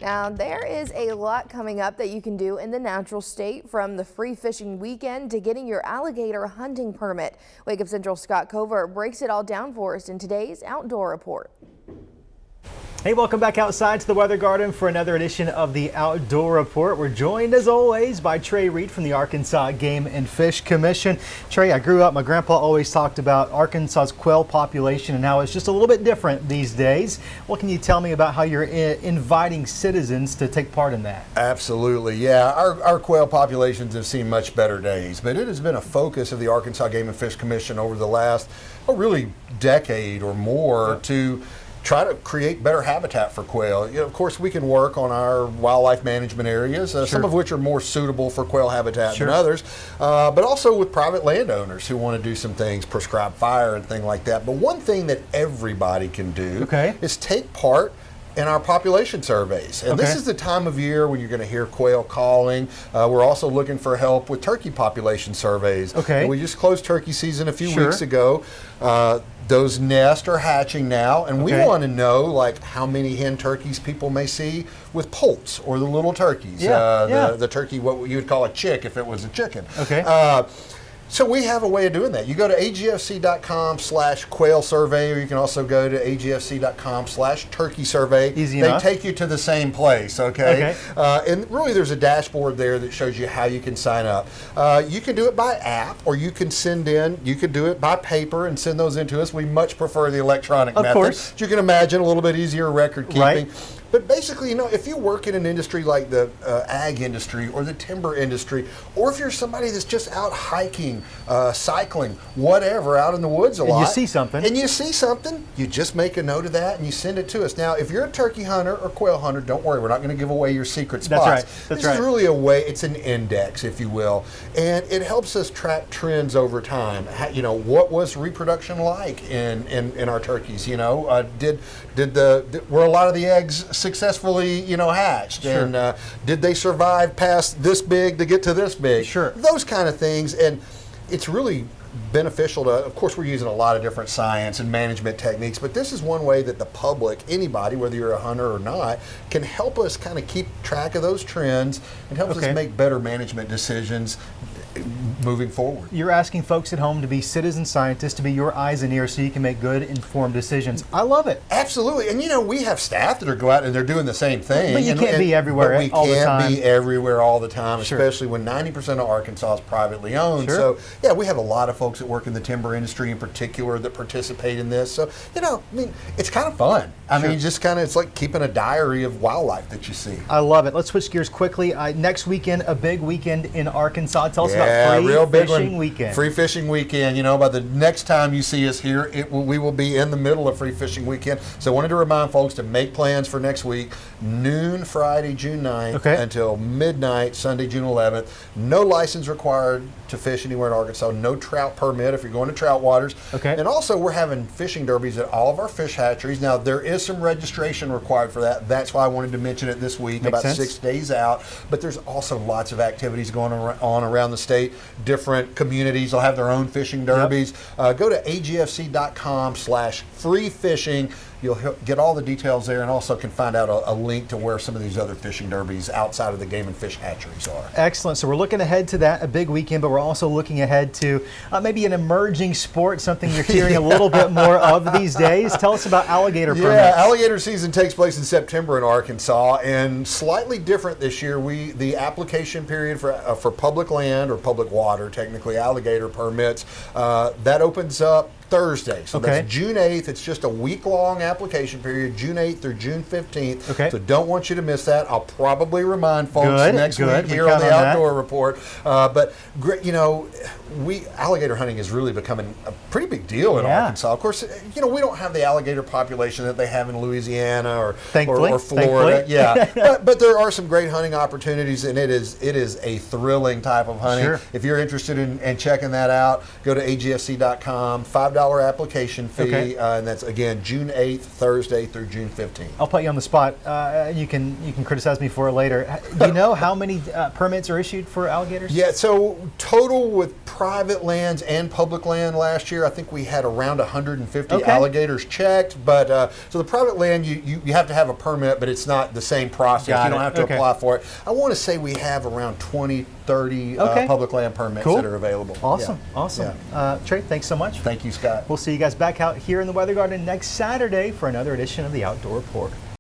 Now, there is a lot coming up that you can do in the natural state, from the free fishing weekend to getting your alligator hunting permit. Wake Up Central's Skot Covert breaks it all down for us in today's Outdoor Report. Hey, welcome back outside to the Weather Garden for another edition of the Outdoor Report. We're joined as always by Trey Reid from the Arkansas Game and Fish Commission. Trey, I grew up, my grandpa always talked about Arkansas's quail population and how it's just a little bit different these days. What can you tell me about how you're inviting citizens to take part in that? Absolutely, yeah. Our quail populations have seen much better days, but it has been a focus of the Arkansas Game and Fish Commission over the last, really decade or more to try to create better habitat for quail. You know, of course, we can work on our wildlife management areas, some of which are more suitable for quail habitat than others, but also with private landowners who want to do some things, prescribe fire and things like that. But one thing that everybody can do is take part in our population surveys. And this is the time of year when you're going to hear quail calling. We're also looking for help with turkey population surveys. And we just closed turkey season a few weeks ago. Those nests are hatching now, and we want to know, like, how many hen turkeys people may see with poults, or the little turkeys. The turkey, what you would call a chick if it was a chicken. So we have a way of doing that. You go to agfc.com/quail survey, or you can also go to agfc.com/turkey survey. Easy enough. They take you to the same place, and really there's a dashboard there that shows you how you can sign up. You can do it by app, or you can you could do it by paper and send those in to us. We much prefer the electronic method. Of course. As you can imagine, a little bit easier record keeping. But basically, you know, if you work in an industry like the ag industry or the timber industry, or if you're somebody that's just out hiking, cycling, whatever, out in the woods a lot. And you see something. You just make a note of that and you send it to us. Now, if you're a turkey hunter or quail hunter, don't worry, we're not going to give away your secret spots. This is really a way, it's an index, if you will, and it helps us track trends over time. You know, what was reproduction like in our turkeys? You know, were a lot of the eggs successfully, hatched, and did they survive past this big to get to this big? Those kind of things, and it's really beneficial to, of course, we're using a lot of different science and management techniques, but this is one way that the public, anybody, whether you're a hunter or not, can help us kind of keep track of those trends and help us make better management decisions moving forward. You're asking folks at home to be citizen scientists, to be your eyes and ears so you can make good, informed decisions. I love it. Absolutely. And we have staff that go out and they're doing the same thing. But you can't be everywhere all the time. We can't be everywhere all the time, especially when 90% of Arkansas is privately owned. So, yeah, we have a lot of folks that work in the timber industry in particular that participate in this. So, it's kind of fun. It's like keeping a diary of wildlife that you see. I love it. Let's switch gears quickly. Next weekend, a big weekend in Arkansas. Tell us about Free Fishing Weekend. Free Fishing Weekend. By the next time you see us here, we will be in the middle of Free Fishing Weekend. So I wanted to remind folks to make plans for next week. Noon Friday, June 9th until midnight Sunday, June 11th. No license required to fish anywhere in Arkansas. No trout permit if you're going to trout waters. And also we're having fishing derbies at all of our fish hatcheries. Now there is some registration required for that. That's why I wanted to mention it this week, about 6 days out. But there's also lots of activities going on around the state. Different communities will have their own fishing derbies. Go to agfc.com/freefishing. You'll get all the details there, and also can find out a link to where some of these other fishing derbies outside of the game and fish hatcheries are. Excellent. So we're looking ahead to that, a big weekend, but we're also looking ahead to maybe an emerging sport, something you're hearing a little bit more of these days. Tell us about alligator permits. Yeah, alligator season takes place in September in Arkansas, and slightly different this year. The application period for public land or public water, technically alligator permits, that opens up Thursday. So that's June 8th. It's just a week-long application period, June 8th through June 15th. So don't want you to miss that. I'll probably remand folks next week here on the Outdoor Report. But alligator hunting is really becoming a pretty big deal in Arkansas. Of course, we don't have the alligator population that they have in Louisiana or Florida. But there are some great hunting opportunities, and it is a thrilling type of hunting. If you're interested in checking that out, go to agfc.com. $5 $5 application fee, Okay. and that's again June 8th, Thursday through June 15th. I'll put you on the spot. You can criticize me for it later. Do you know how many permits are issued for alligators? Yeah, so total with private lands and public land last year, I think we had around 150 Okay. alligators checked. But so the private land, you have to have a permit, but it's not the same process. Got you don't it. have to Okay. apply for it. I want to say we have around 20, 30 Okay. public land permits Cool. that are available. Awesome, Yeah. awesome. Yeah. Trey, thanks so much. Thank you, Scott. We'll see you guys back out here in the Weather Garden next Saturday for another edition of the Outdoor Report.